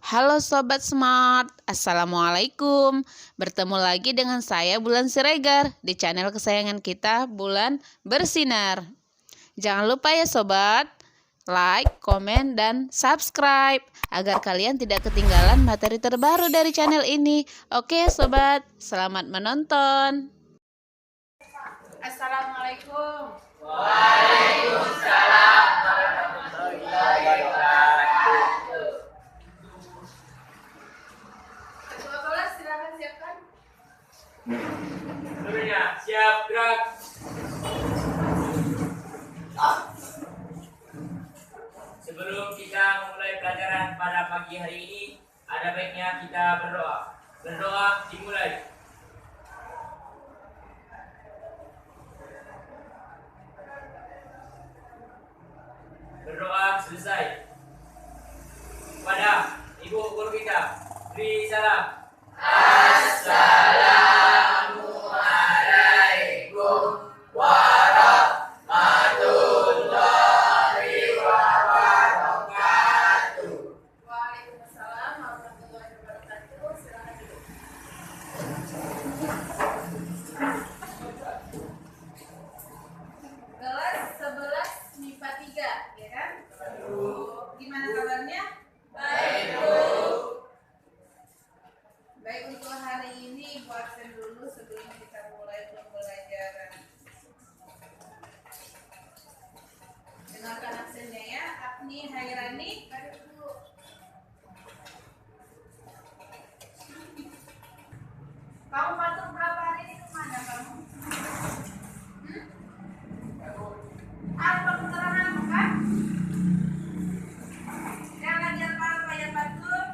Halo Sobat Smart, Assalamualaikum. Bertemu lagi dengan saya Bulan Siregar di channel kesayangan kita, Bulan Bersinar. Jangan lupa ya Sobat, like, komen, dan subscribe agar kalian tidak ketinggalan materi terbaru dari channel ini. Oke Sobat, selamat menonton. Assalamualaikum. Waalaikumsalam warahmatullahi wabarakatuh. Ketua kelas silakan siapkan. Seluruhnya siap gerak. Sebelum kita memulai pelajaran pada pagi hari ini, ada baiknya kita berdoa. Berdoa dimulai. Berdoa selesai. Kepada Ibu Guru kita, beri salam. Assalamualaikum warahmatullahi wabarakatuh. Waalaikumsalam warahmatullahi wabarakatuh. Silakan duduk. Kelas 11 MIPA 3, ya kan? Gimana kabarnya? Baik, Baik, untuk hari ini Ibu absen dulu sebelum kita mulai pembelajaran. Dengarkan absennya ya. Agni Hairani. Kamu masuk berapa hari ini kemana kamu? Apa keterangan kan? Yang lagi apa yang batuk?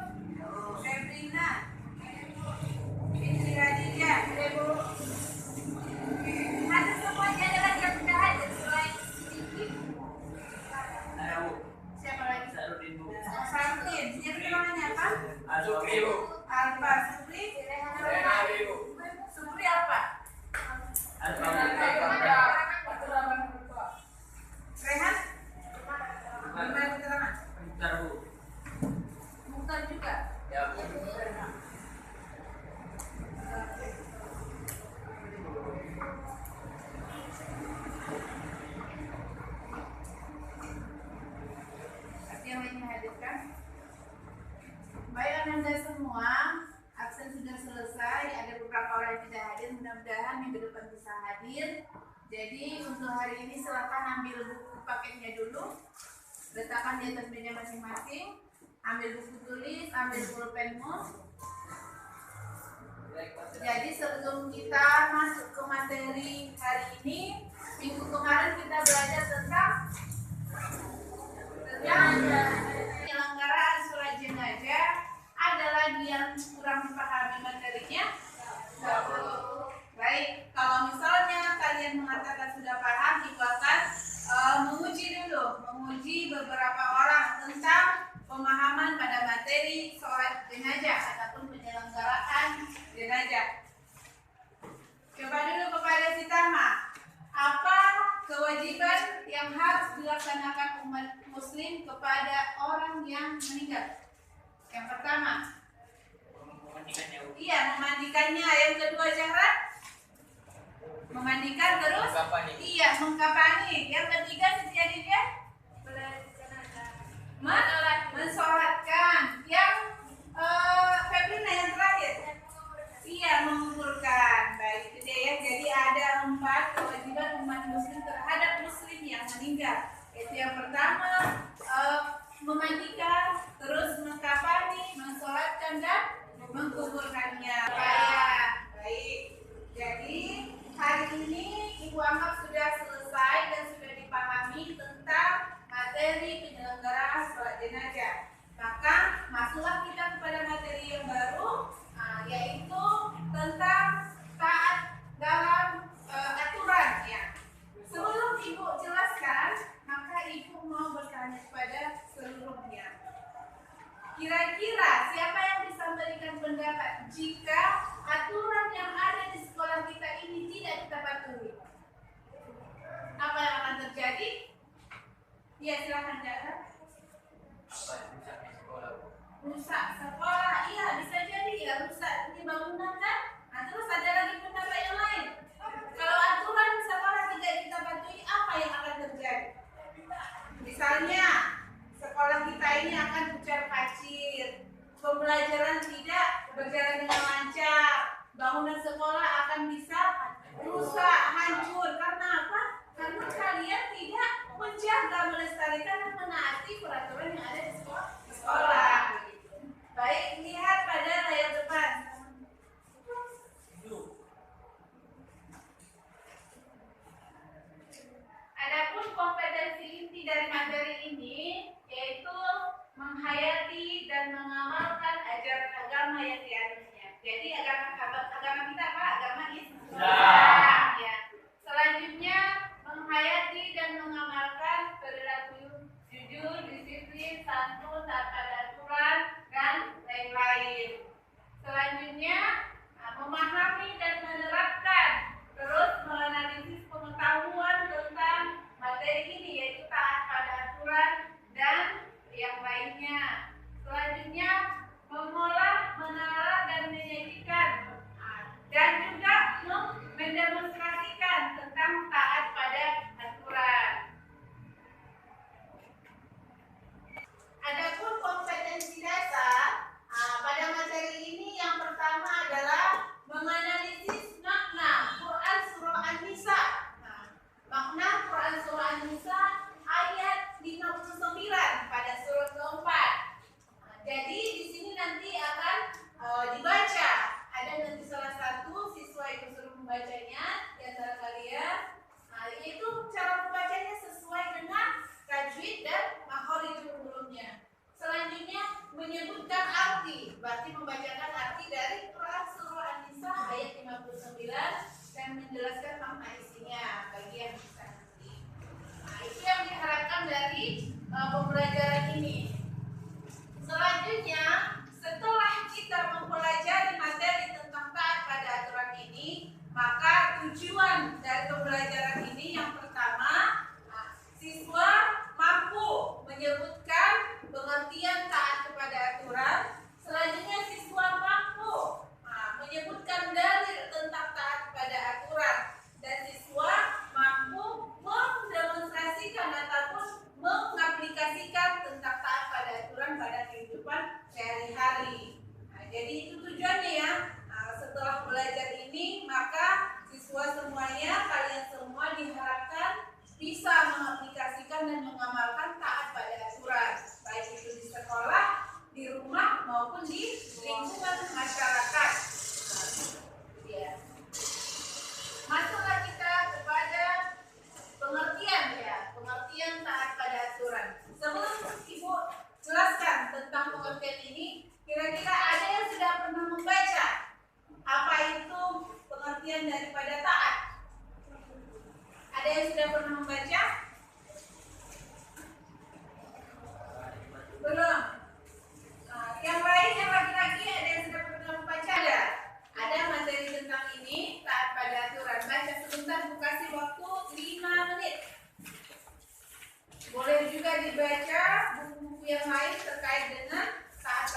Febrina. Fitri Raditya. Ada semuanya, ada lagi yang tidak hadir selain sedikit. Saya Bu. Siapa lagi? Sarudin Bu. Sarudin. Jadi namanya apa? Asupri Bu. Alfa. Supri. Renawi Bu. Supri apa? Rehan? Gimana keterangan? Bentar Bu. Mukhtar juga. Ya Bu. Yang lainnya hadirkan. Baik Anda semua, absen sudah selesai. Ada beberapa orang yang tidak hadir. Mudah-mudahan minggu depan bisa hadir. Jadi untuk hari ini silakan ambil buku paketnya dulu, letakkan di atas meja masing-masing. Ambil buku tulis, ambil pulpenmu. Jadi sebelum kita masuk ke materi hari ini, minggu kemarin kita belajar tentang penyelenggaraan sholat jenazah. Ada lagi yang kurang dipahami materinya? Baik, kalau misalnya kalian mengatakan sudah paham, Ibu akan menguji beberapa orang tentang pemahaman pada materi sholat jenazah ataupun penyelenggaraan jenazah. Coba dulu kepada si Tama, apa kewajiban yang harus dilaksanakan umat muslim kepada orang yang meninggal? Yang pertama, Memandikannya Bu. iya, memandikannya. Yang kedua, syarat memandikan, terus Mengkapani. iya, mengkapani. Yang ketiga, setiap dia mensolatkan. Yang Febrina yang terakhir, iya, menguburkan. Baik, itu dia ya. Jadi ada 4 kewajiban umat muslim terhadap muslim yang meninggal. Itu yang pertama, memandikan, terus mengkafani, mensolatkan, dan menguburkannya. Baik. Jadi hari ini Ibu anggap sudah selesai dan sudah dipahami tentang materi penyelenggaraan sholat jenazah. Maka masuklah kita kepada materi yang baru, yaitu tentang taat dalam aturan ya. Sebelum Ibu jelaskan, maka Ibu mau bertanya kepada seluruhnya. Kira-kira siapa yang bisa memberikan pendapat jika aturan yang ada di sekolah kita ini tidak kita patuhi? Apa yang akan terjadi? Ya, silakan Kak. Apa yang bisa di sekolah Bu? rusak sekolah, iya bisa jadi ya rusak ini bangunan kan. Nah, terus ada lagi pendapat yang lain. Kalau aturan sekolah tidak kita patuhi, apa yang akan terjadi? Misalnya sekolah kita ini akan kucar kacir, pembelajaran tidak berjalan dengan lancar, bangunan sekolah akan bisa rusak, hancur. Karena apa? Karena kalian tidak menjaga, melestarikan dan menaati peraturan yang ada di sekolah. Baik, lihat pada layar depan. Adapun kompetensi inti dari materi ini yaitu menghayati dan mengamalkan ajaran agama yang dianutnya. Jadi agama kita apa? Agama Islam. Ya. Selanjutnya menghayati dan mengamalkan perilaku jujur, disiplin, santun, taat pada aturan dan lain-lain. Selanjutnya memahami dan menerapkan, terus menganalisis pengetahuan tentang materi ini yaitu taat pada aturan dan yang lainnya. Selanjutnya mengolah, menelaah dan menyajikan dan juga mendemonstrasikan tentang taat pada aturan. Adapun kompetensi dasar pada materi ini yang pertama adalah menganalisis makna Quran Surah An-Nisa. Makna Quran Surah An-Nisa ayat 59 pada surat keempat. Jadi di sini nanti akan dibaca. Ada nanti salah satu siswa yang suruh membacanya di antara kalian. Yaitu cara membacanya sesuai dengan tajwid dan makhorijul hurufnya. Selanjutnya menyebutkan arti, berarti membacakan arti dari Quran Surah An-Nisa ayat 59 dan menjelaskan makna isinya bagi yang bisa nanti. Itu yang diharapkan dari pembelajaran ini. Selanjutnya, setelah kita mempelajari materi tentang taat pada aturan ini, maka tujuan dari pembelajaran ini yang pertama, siswa mampu menyebutkan pengertian taat kepada aturan. Selanjutnya siswa mampu menyebutkan dalil tentang taat kepada aturan, dan siswa mampu mendemonstrasikan ataupun mengaplikasikan tentang taat pada aturan pada kehidupan sehari-hari. Jadi itu tujuannya ya. Setelah belajar ini, maka siswa semuanya, kalian semua diharapkan bisa mengaplikasikan dan mengamalkan taat pada aturan, baik itu di sekolah, di rumah maupun di lingkungan masyarakat. Ya. Masuklah kita kepada pengertian ya, pengertian taat pada aturan. Sebelum Ibu jelaskan tentang pengertian ini, kira-kira ada yang sudah pernah membaca apa itu pengertian daripada taat? Ada yang sudah pernah membaca? Belum. Yang lain, yang laki-laki ada yang sudah pernah membaca? Ada materi tentang ini, taat pada aturan. Baca sebentar, Bu kasih waktu 5 menit. Boleh juga dibaca buku-buku yang lain terkait dengan taat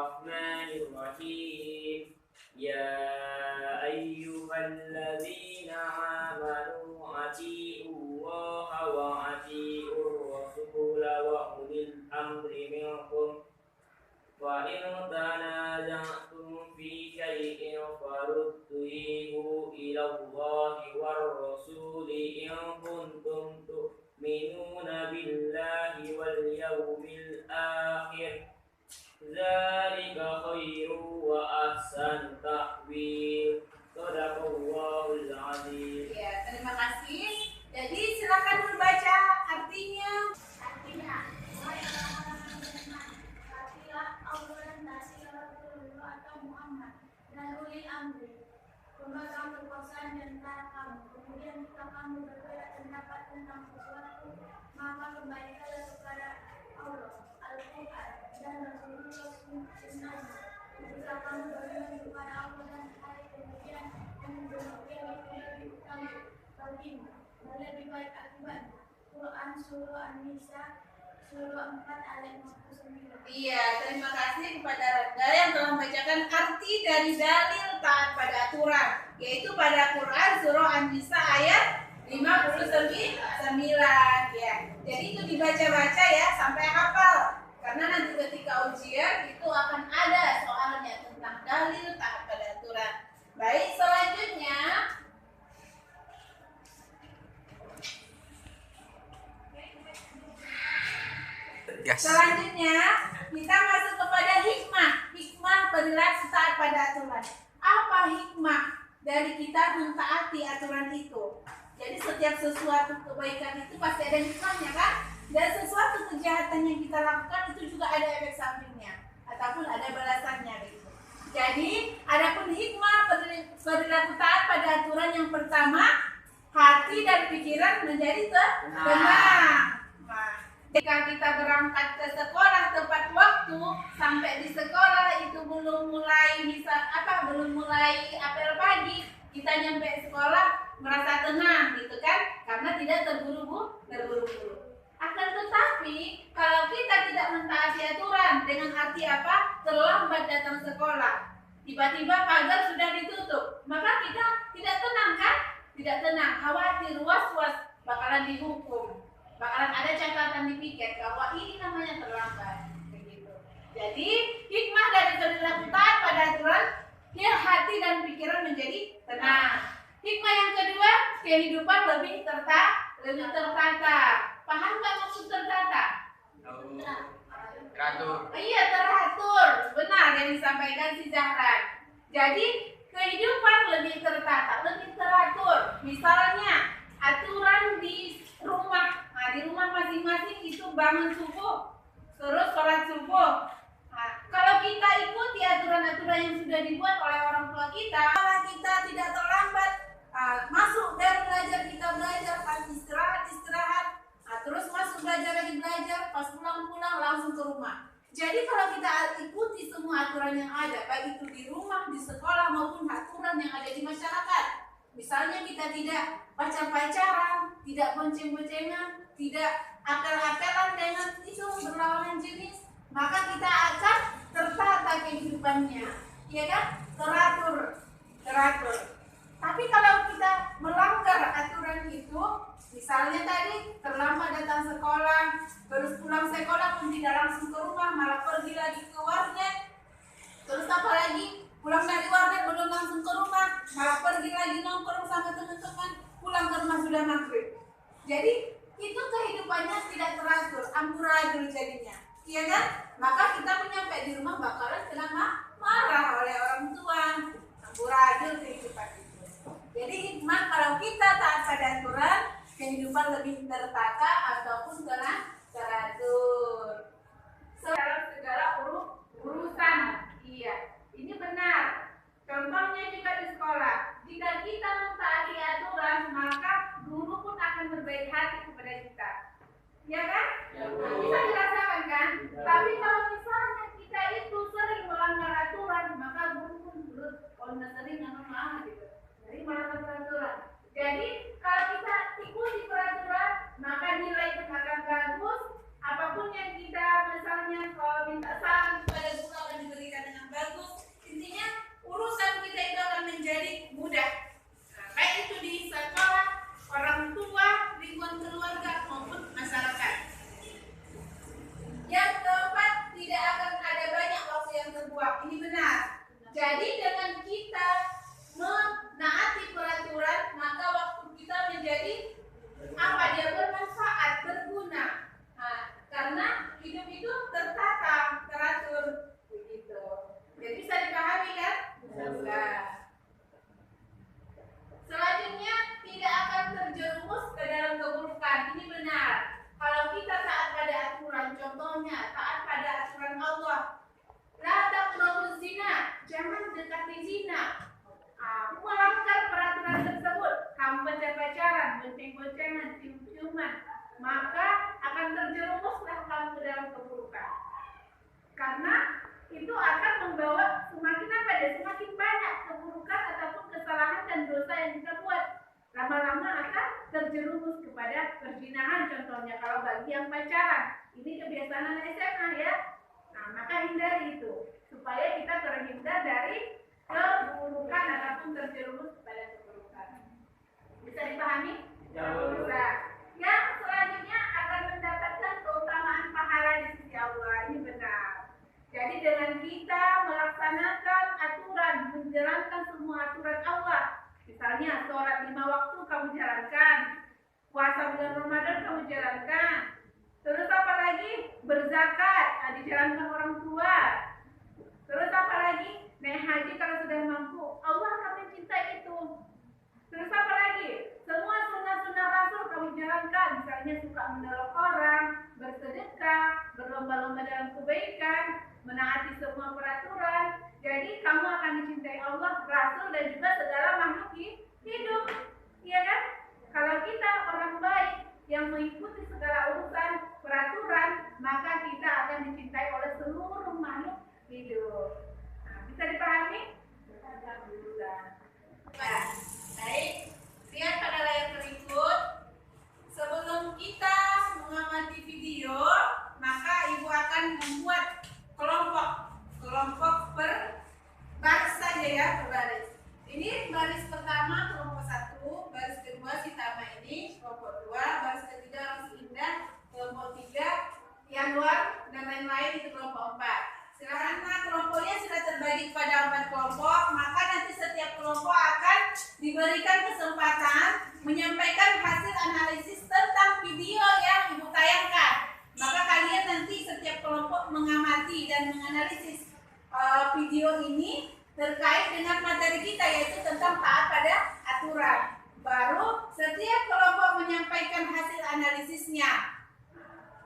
الرحمن الرحيم يا أيها الذين آمنوا أطيعوا الله وأطيعوا الرسول وأولي الأمر منكم وإن تنازعتم في شيء فردوه إلى الله والرسول إن كنتم تؤمنون بالله واليوم الآخر ذلك خير وأحسن تأويل صدق الله العظيم. Ya, terima kasih. Jadi silakan membaca artinya. Artinya, wahai orang-orang yang beriman, taatilah Allah dan taatilah Rasulullah atau Muhammad dan ulil amri, pemegang kekuasaan di antara kamu. Kemudian jika kamu berbeda pendapat tentang sesuatu, maka kembalikanlah kepada Allah, Al-Quran dan Rasulullah Sunnahnya. Jika kamu beriman kepada Allah dan hari kemudian demikian itu lebih utama bagimu dan lebih baik akibatnya. Quran Surah An-Nisa Surah 4 ayat 59. Iya, terima kasih kepada Randa yang telah membacakan arti dari dalil taat pada aturan, yaitu pada Quran Surah An-Nisa ayat 59 ya. Jadi itu dibaca-baca ya sampai hafal. Karena nanti ketika ujian itu akan ada soalnya tentang dalil taat pada aturan. Baik, selanjutnya Selanjutnya kita masuk kepada hikmah. Hikmah perilaku taat pada aturan. Apa hikmah dari kita mentaati aturan itu? Jadi setiap sesuatu kebaikan itu pasti ada hikmahnya kan? Dan sesuatu kejahatan yang kita lakukan itu juga ada efek sampingnya ataupun ada balasannya gitu. Jadi adapun hikmah perilaku taat pada aturan yang pertama, hati dan pikiran menjadi tenang. Jika kita berangkat ke sekolah tepat waktu, sampai di sekolah itu belum mulai apel pagi, kita nyampe sekolah merasa tenang gitu kan, karena tidak terburu-buru. Akan tetapi kalau kita tidak mentaati aturan dengan arti apa? Terlambat datang sekolah, tiba-tiba pagar sudah ditutup, maka kita tidak tenang kan? Tidak tenang, khawatir, was-was, bakalan dihukum. Bakalan ada catatan di piket bahwa ini namanya terlambat begitu. Jadi hikmah dari perilaku taat pada aturan, ya hati dan pikiran menjadi tenang. Hikmah yang kedua, kehidupan lebih tertata. Paham nggak maksud tertata? Teratur. Iya, teratur. Benar yang disampaikan si Zahra. Jadi kehidupan lebih tertata, lebih teratur. Misalnya aturan di rumah. Nah, di rumah masing-masing itu bangun subuh, terus sholat subuh. Nah, kalau kita ikuti aturan-aturan yang sudah dibuat oleh orang tua kita, kalau kita tidak terlambat, masuk dari belajar kita belajar, pas istirahat, terus masuk belajar lagi belajar, pas pulang langsung ke rumah. Jadi kalau kita ikuti semua aturan yang ada, baik itu di rumah, di sekolah maupun aturan yang ada di masyarakat. Misalnya kita tidak pacar-pacaran, tidak bonceng-boncengan, tidak apel-apelan dengan itu berlawanan jenis, maka kita akan tertata kehidupannya, ya kan? Teratur. Tapi kalau kita melanggar aturan itu, misalnya tadi terlambat datang sekolah, terus pulang sekolah pun tidak langsung ke rumah, malah pergi lagi ke warnet, terus apa lagi? Pulang dari warnet belum langsung ke rumah, malah pergi lagi nongkrong sama teman-teman, pulang ke rumah sudah maghrib. Jadi itu kehidupannya tidak teratur, amburadul jadinya, iya kan? Maka kita pun nyampe di rumah bakalan kena marah oleh orang tua, amburadul kehidupan itu. Jadi hikmah kalau kita taat pada aturan, kehidupan lebih tertata ataupun teratur. Dalam segala urusan, iya. Ini benar. Contohnya juga di sekolah. Jika kita mentaati aturan, maka guru pun akan berbaik hati kepada kita. Ya kan? Ya, Bisa dirasakan kan? Tapi kalau misalnya kita itu sering melanggar aturan, maka guru pun sering maaf gitu. Jadi melanggar peraturan. Jadi kalau kita ikuti peraturan, maka nilai pun akan bagus. contohnya kalau bagi yang pacaran. Ini kebiasaan anak SMA ya. Nah, maka hindari itu supaya kita terhindar dari keburukan ataupun terjerumus kepada keburukan. Bisa dipahami? Bisa. Yang selanjutnya akan mendapatkan keutamaan pahala di sisi Allah. Ini benar. Jadi dengan kita melaksanakan aturan, menjalankan semua aturan Allah, misalnya sholat 5 waktu kamu jalankan, puasa bulan Ramadan kamu jalankan, terus apa lagi? Berzakat, dijalankan orang tua, terus apa lagi? Naik haji kalau sudah mampu, Allah akan mencintai itu. Terus apa lagi? Semua sunnah-sunnah Rasul kamu jalankan, misalnya suka menolong orang, bersedekah, berlomba-lomba dalam kebaikan, menaati semua peraturan. Jadi kamu akan dicintai Allah, Rasul, dan juga segala makhluk hidup. Iya kan? Kalau kita orang baik yang mengikuti segala urusan peraturan, maka kita akan dicintai oleh seluruh makhluk hidup. Nah, bisa dipahami? Alhamdulillah. Nah, baik. Lihat pada layar berikut. Sebelum kita mengamati video, maka ibu akan membuat kelompok per baris saja ya, per baris. Ini baris pertama kelompok 1, baris kedua si Tama ini, kelompok 2, baris ketiga orang si Indah, kelompok 3 yang luar dan lain-lain itu kelompok 4. Silahkan, nah kelompoknya sudah terbagi pada 4 kelompok, maka nanti setiap kelompok akan diberikan kesempatan menyampaikan hasil analisis tentang video yang ibu tayangkan. Maka kalian nanti setiap kelompok mengamati dan menganalisis video ini terkait dengan materi kita, yaitu tentang taat pada aturan. Baru setiap kelompok menyampaikan hasil analisisnya.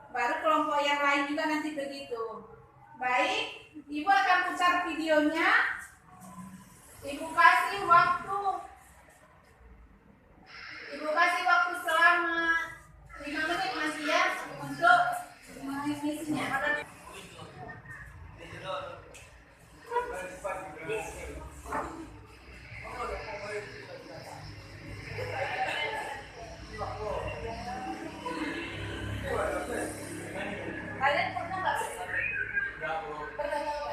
Baru kelompok yang lain juga nanti begitu. Baik, ibu akan putar videonya. Ibu kasih waktu selama 5 menit masih ya untuk mengisinya. Kalian pernah nggak? Pernah nggak?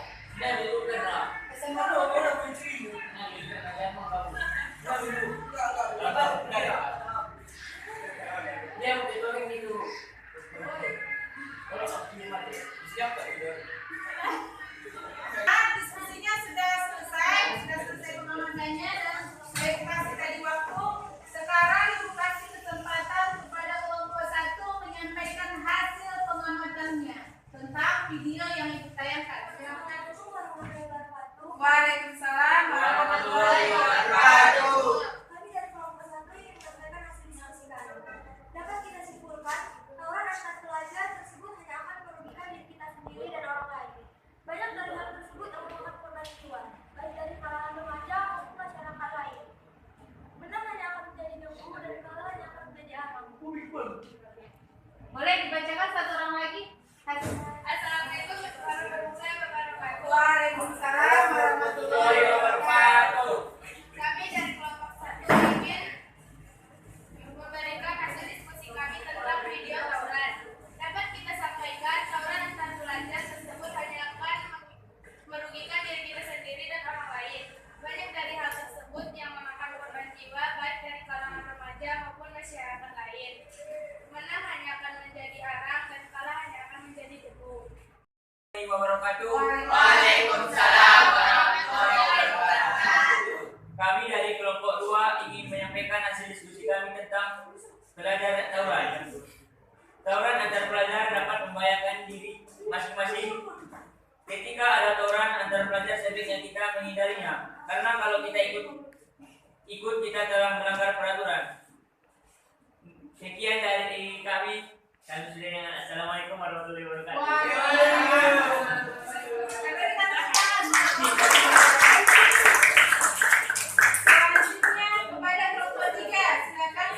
Diskusinya sudah selesai pengamatannya, dan saya kasih tadi waktu. Sekarang ibu kasih kesempatan kepada kelompok 1 menyampaikan hasil pengamatannya tentang video yang ibu tayangkan. Waalaikumsalam warahmatullahi wabarakatuh. Kami dari kelompok 1 yang menyampaikan hasil diskusi kami. Dapat kita simpulkan, tawuran antar pelajar tersebut hanya akan merugikan diri kita sendiri dan orang lain. Banyak dari hal tersebut yang merupakan korban jiwa, baik dari kalangan remaja maupun masyarakat lain. Menang hanya akan menjadi nyukuh dan kalah hanya akan menjadi aman. Boleh dibacakan satu orang lagi? Assalamualaikum warahmatullahi wabarakatuh. Waalaikumsalam warahmatullahi wabarakatuh. Kami dari kelompok 1 ingin memberikan hasil diskusi kami tentang video tawuran. Dapat kita sampaikan, tawuran antar pelajar tersebut hanya akan merugikan diri kita sendiri dan orang lain. Banyak dari hal tersebut yang memakan korban jiwa, baik dari kalangan remaja maupun masyarakat lain. Menang hanya akan menjadi arang dan kalah hanya akan menjadi debu. Wabarakatuh. Waalaikumsalam warahmatullahi wabarakatuh. Kami dari kelompok 2 ingin menyampaikan hasil diskusi kami tentang pelajar tawuran. Tawuran antar pelajar dapat membahayakan diri masing-masing. Ketika ada tawuran antar pelajar, sebaiknya kita menghindarinya, karena kalau kita ikut kita telah melanggar peraturan. Sekian dari kami. Assalamualaikum warahmatullahi wabarakatuh. Selanjutnya kepada kelompok 3, silakan.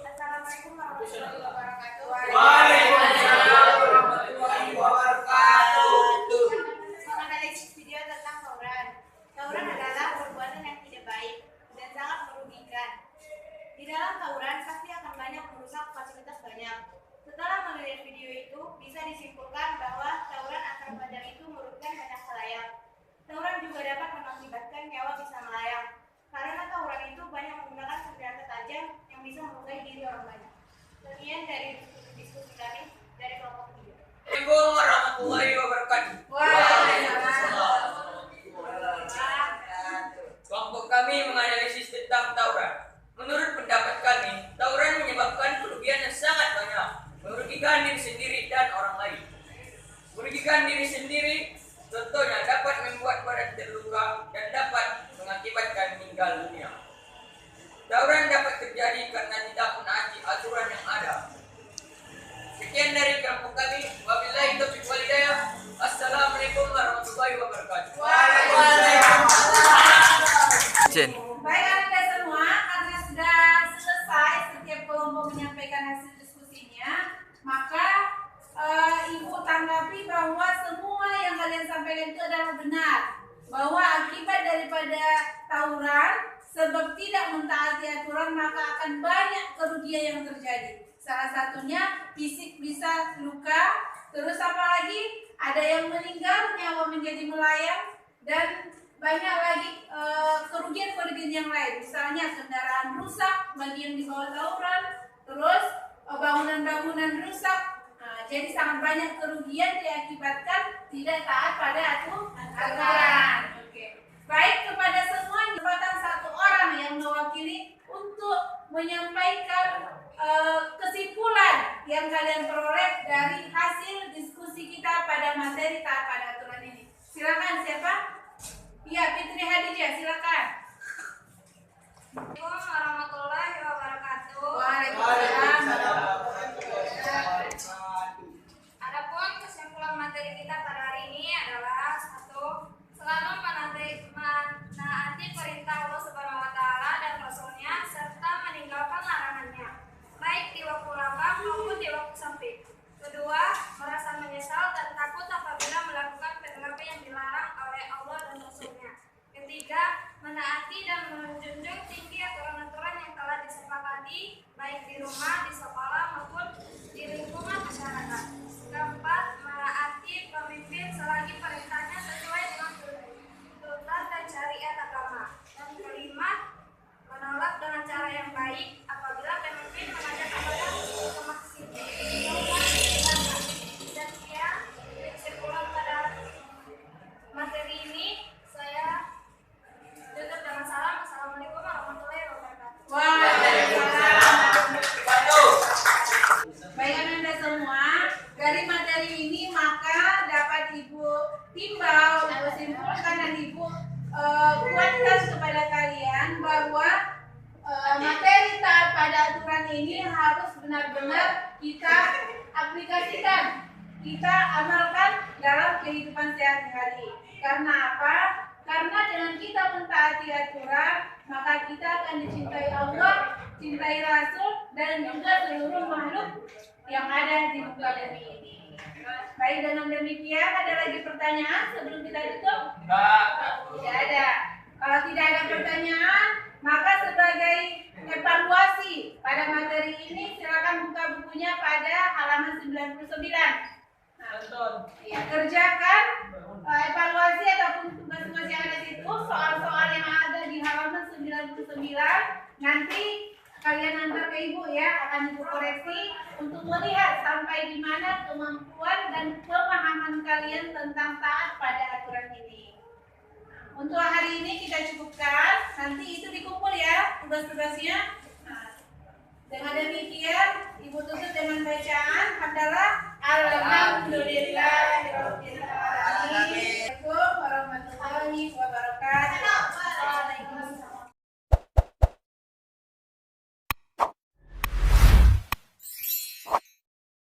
Assalamualaikum warahmatullahi wabarakatuh. Waalaikumsalam warahmatullahi wabarakatuh. Menganalisis video tentang tawuran. Tawuran adalah perbuatan yang tidak baik dan sangat merugikan. Di dalam tawuran pasti akan banyak merusak fasilitas banyak. Setelah melihat video itu, bisa disimpulkan bahwa tawuran antar pelajar itu merugikan banyak halayak. Tawuran juga dapat mengakibatkan nyawa bisa melayang. Karena tawuran itu banyak menggunakan senjata tajam yang bisa melukai diri orang banyak. Sekian dari diskusi kami dari kelompok 3. Assalamualaikum warahmatullahi wabarakatuh. Kelompok kami menganalisis tentang tawuran. Menurut pendapat kami, tawuran menyebabkan kerugian yang sangat banyak, merugikan diri sendiri dan orang lain. Merugikan diri sendiri, contohnya dapat membuat badan terluka dan dapat mengakibatkan meninggal dunia. Tawuran dapat terjadi karena tidak menaati aturan yang ada. Sekian dari kelompok kami. Wabillahi taufiq wal hidayah. Assalamualaikum warahmatullahi wabarakatuh. Baik Anda semua, karena sudah selesai setiap kelompok menyampaikan hasil diskusinya, maka Ibu tanggapi bahwa semua yang kalian sampaikan itu adalah benar. Bahwa akibat daripada tawuran, sebab tidak mentaati aturan, maka akan banyak kerugian yang terjadi. Salah satunya fisik bisa luka, terus apa lagi? Ada yang meninggal, nyawa menjadi melayang, dan banyak lagi kerugian-kerugian yang lain. Misalnya kendaraan rusak bagi yang dibawa tawuran, terus bangunan-bangunan rusak. Nah, jadi sangat banyak kerugian diakibatkan tidak taat pada aturan. Baik, kepada semua jabatan satu orang yang mewakili untuk menyampaikan kesimpulan yang kalian peroleh dari hasil diskusi kita pada materi taat pada aturan ini. Silakan siapa? Iya, Fitri Hadijah, silakan. Assalamualaikum warahmatullahi wabarakatuh. Waalaikumsalam. Adapun kesimpulan materi kita pada hari ini adalah 1. Selalu menaati perintah Allah Subhanahu wa taala dan Rasul-Nya serta meninggalkan larangannya, baik di waktu lapang maupun di waktu sempit. 2. Merasa menyesal dan takut apabila melakukan perkara yang dilarang oleh Allah dan Rasul-Nya. 3. Menaati dan menjunjung tinggi aturan-aturan yang telah disepakati baik di rumah, di sekolah maupun di lingkungan masyarakat. 4. Menaati pemimpin selagi perintahnya sesuai dengan tuntutan dan syariat agama. Dan 5. Menolak dengan cara yang baik apabila pemimpin mengajak kepada kemaksiatan. Dan sekian kesimpulan pada materi ini. Saya tutup dengan salam. Assalamualaikum warahmatullahi wabarakatuh. Baik Anda semua, dari materi ini maka dapat Ibu timbau, Ibu simpulkan dan Ibu kuatkan kepada kalian bahwa materi taat pada aturan ini harus benar-benar kita aplikasikan, kita amalkan dalam kehidupan sehari-hari. Karena apa? Karena dengan kita mentaati aturan, maka kita akan dicintai Allah, cintai Rasul, dan juga seluruh makhluk yang ada di muka bumi ini. Baik, dengan demikian ada lagi pertanyaan sebelum kita tutup? Tidak ada. Kalau tidak ada pertanyaan, maka sebagai evaluasi pada materi ini silakan buka bukunya pada halaman 99. Ya, kerjakan evaluasi ataupun tugas-tugas yang ada di situ, soal-soal yang ada di halaman 99. Nanti kalian antar ke Ibu ya, akan Ibu koreksi untuk melihat sampai di mana kemampuan dan pemahaman kalian tentang taat pada aturan ini. Untuk hari ini kita cukupkan, nanti itu dikumpul ya tugas-tugasnya. Dengan demikian, Ibu tutup dengan bacaan adalah Alhamdulillah.